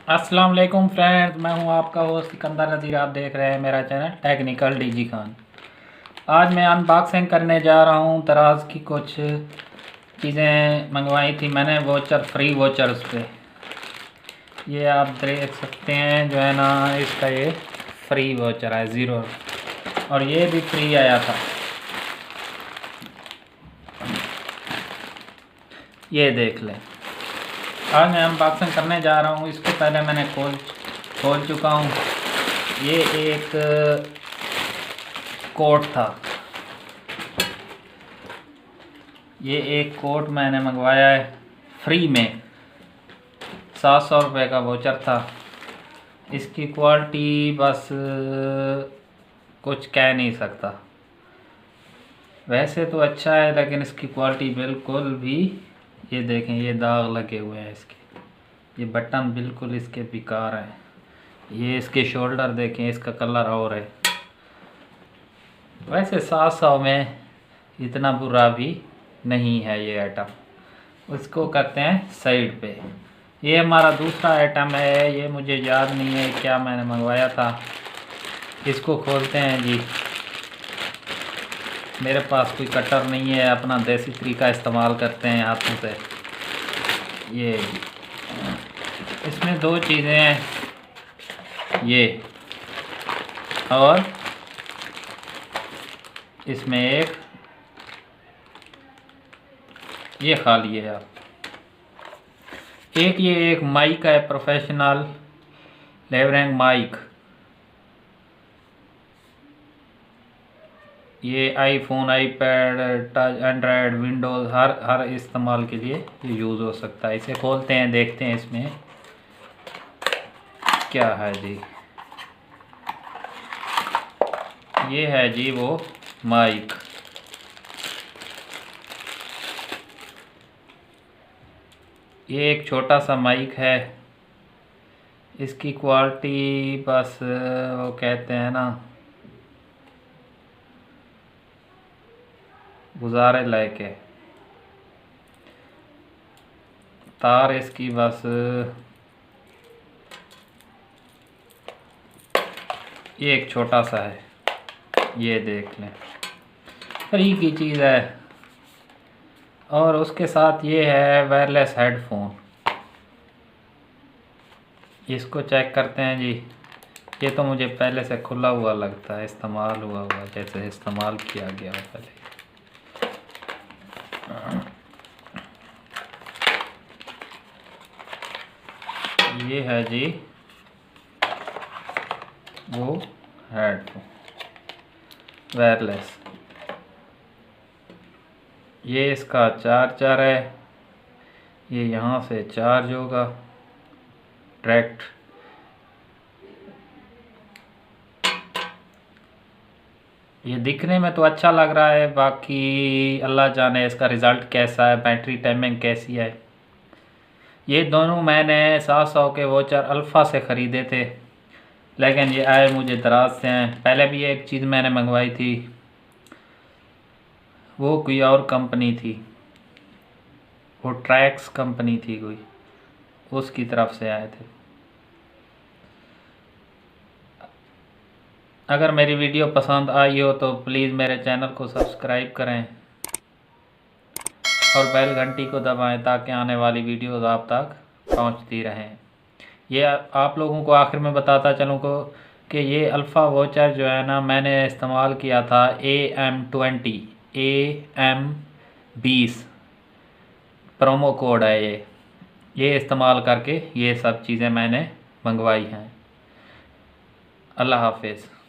अस्सलाम वालेकुम फ्रेंड्स, मैं हूं आपका होस्ट सिकंदर नज़ीर। आप देख रहे हैं मेरा चैनल टेक्निकल डीजी खान। आज मैं अनबॉक्सिंग करने जा रहा हूं दराज की कुछ चीज़ें मंगवाई थी मैंने, वोचर फ्री वोचर उस पर। ये आप देख सकते हैं जो है ना, इसका ये फ्री वोचर है 0, और ये भी फ्री आया था। ये देख लें। आज मैं अनबॉक्सिंग करने जा रहा हूँ। इसको पहले मैंने खोल चुका हूँ। ये एक कोट था। ये एक कोट मैंने मंगवाया है फ्री में। 700 रुपये का वोचर था। इसकी क्वालिटी बस कुछ कह नहीं सकता। वैसे तो अच्छा है, लेकिन इसकी क्वालिटी बिल्कुल भी, ये देखें ये दाग लगे हुए हैं इसके। ये बटन बिल्कुल इसके बेकार हैं। ये इसके शोल्डर देखें, इसका कलर और है। वैसे 700 में इतना बुरा भी नहीं है ये आइटम। उसको करते हैं साइड पे। ये हमारा दूसरा आइटम है। ये मुझे याद नहीं है क्या मैंने मंगवाया था। इसको खोलते हैं जी। मेरे पास कोई कटर नहीं है, अपना देसी तरीका इस्तेमाल करते हैं हाथों से। ये इसमें दो चीज़ें हैं, ये और इसमें एक, ये खाली है आप। ये एक माइक है, प्रोफेशनल लेवरिंग माइक। ये iPhone, iPad, touch, Android, Windows हर इस्तेमाल के लिए ये यूज़ हो सकता है। इसे खोलते हैं, देखते हैं इसमें क्या है जी। ये है जी वो माइक। ये एक छोटा सा माइक है। इसकी क्वालिटी बस वो कहते हैं ना, गुजारे लायक है। तार इसकी बस ये एक छोटा सा है। ये देख लें, फ्री की चीज़ है। और उसके साथ ये है वायरलेस हेडफोन। इसको चेक करते हैं जी। ये तो मुझे पहले से खुला हुआ लगता है, इस्तेमाल हुआ जैसे इस्तेमाल किया गया हो पहले। ये है जी वो हेडफोन वायरलेस। ये इसका चार्जर है। ये यहाँ से चार्ज होगा डायरेक्ट। ये दिखने में तो अच्छा लग रहा है, बाकी अल्लाह जाने इसका रिज़ल्ट कैसा है, बैटरी टाइमिंग कैसी है। ये दोनों मैंने 700 के वोचर अल्फ़ा से ख़रीदे थे, लेकिन ये आए मुझे दराज से हैं। पहले भी एक चीज़ मैंने मंगवाई थी, वो कोई और कंपनी थी, वो ट्रैक्स कंपनी थी कोई, उसकी तरफ से आए थे। अगर मेरी वीडियो पसंद आई हो तो प्लीज़ मेरे चैनल को सब्सक्राइब करें और बेल घंटी को दबाएं, ताकि आने वाली वीडियोज़ आप तक पहुंचती रहें। ये आप लोगों को आखिर में बताता चलूँ को कि ये अल्फ़ा वोचर जो है ना, मैंने इस्तेमाल किया था AM20 प्रोमो कोड है ये इस्तेमाल करके ये सब चीज़ें मैंने मंगवाई हैं। अल्लाह हाफिज़।